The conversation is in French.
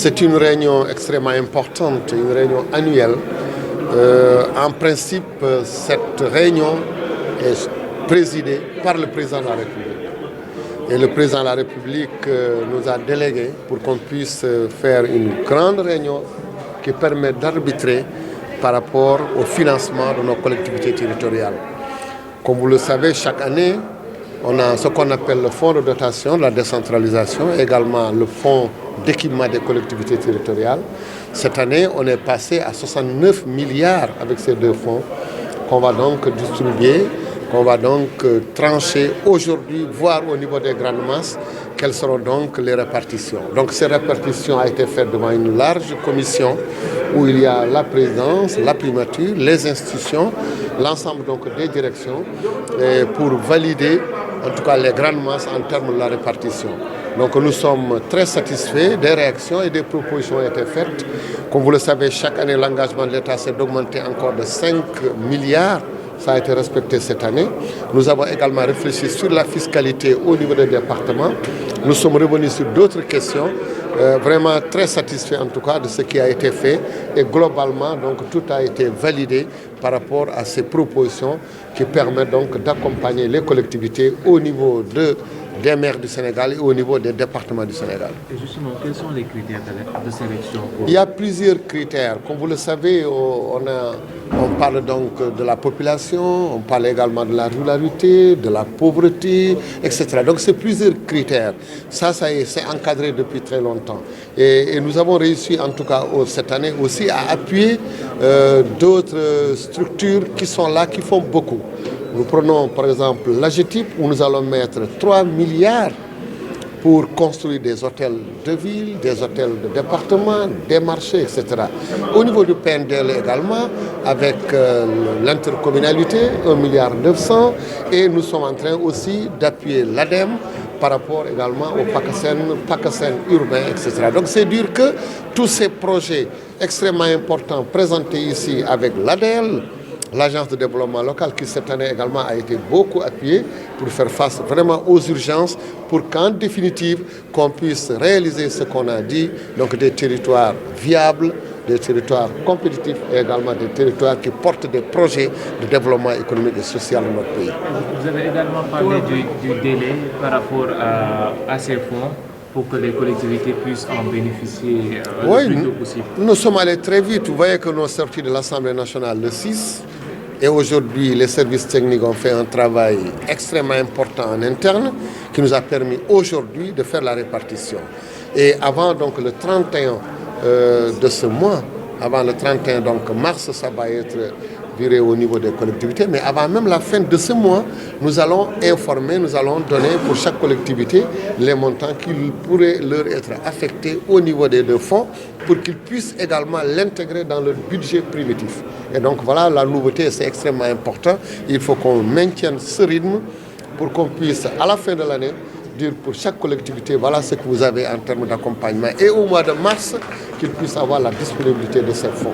C'est une réunion extrêmement importante, une réunion annuelle. En principe, cette réunion est présidée par le président de la République. Et le président de la République nous a délégués pour qu'on puisse faire une grande réunion qui permet d'arbitrer par rapport au financement de nos collectivités territoriales. Comme vous le savez, chaque année, on a ce qu'on appelle le fonds de dotation de la décentralisation, également le fonds d'équipement des collectivités territoriales. Cette année, on est passé à 69 milliards avec ces deux fonds qu'on va donc distribuer, qu'on va donc trancher aujourd'hui, voire au niveau des grandes masses, quelles seront donc les répartitions. Donc ces répartitions ont été faites devant une large commission où il y a la présidence, la primature, les institutions, l'ensemble donc des directions pour valider en tout cas les grandes masses en termes de la répartition. Donc nous sommes très satisfaits des réactions et des propositions ont été faites. Comme vous le savez, chaque année l'engagement de l'État s'est d'augmenter encore de 5 milliards. Ça a été respecté cette année. Nous avons également réfléchi sur la fiscalité au niveau des départements. Nous sommes revenus sur d'autres questions. Vraiment très satisfaits en tout cas de ce qui a été fait. Et globalement, donc, tout a été validé par rapport à ces propositions qui permettent donc d'accompagner les collectivités au niveau des maires du Sénégal et au niveau des départements du Sénégal. Et justement, quels sont les critères de sélection Il y a plusieurs critères. Comme vous le savez, on parle donc de la population, on parle également de la ruralité, de la pauvreté, etc. Donc c'est plusieurs critères. Ça c'est encadré depuis très longtemps. Et nous avons réussi en tout cas cette année aussi à appuyer d'autres structures qui sont là, qui font beaucoup. Nous prenons par exemple l'AGETIP où nous allons mettre 3 milliards pour construire des hôtels de ville, des hôtels de département, des marchés, etc. Au niveau du PNDL également, avec l'intercommunalité, 1,9 milliard. Et nous sommes en train aussi d'appuyer l'ADEME par rapport également au PACASEN urbain, etc. Donc c'est dire que tous ces projets extrêmement importants présentés ici avec l'ADEL, l'Agence de développement local qui cette année également a été beaucoup appuyée pour faire face vraiment aux urgences pour qu'en définitive qu'on puisse réaliser ce qu'on a dit, donc des territoires viables, des territoires compétitifs et également des territoires qui portent des projets de développement économique et social de notre pays. Vous avez également parlé du délai par rapport à ces fonds pour que les collectivités puissent en bénéficier le plus tôt possible. Nous sommes allés très vite. Vous voyez que nous sommes sortis de l'Assemblée nationale le 6 et aujourd'hui les services techniques ont fait un travail extrêmement important en interne qui nous a permis aujourd'hui de faire la répartition. Et avant donc le 31 de ce mois, avant le 31 donc mars, ça va être viré au niveau des collectivités, mais avant même la fin de ce mois, nous allons informer, nous allons donner pour chaque collectivité les montants qui pourraient leur être affectés au niveau des deux fonds pour qu'ils puissent également l'intégrer dans leur budget primitif. Et donc voilà, la nouveauté, c'est extrêmement important. Il faut qu'on maintienne ce rythme pour qu'on puisse, à la fin de l'année, dire pour chaque collectivité, voilà ce que vous avez en termes d'accompagnement. Et au mois de mars, qu'ils puissent avoir la disponibilité de ces fonds.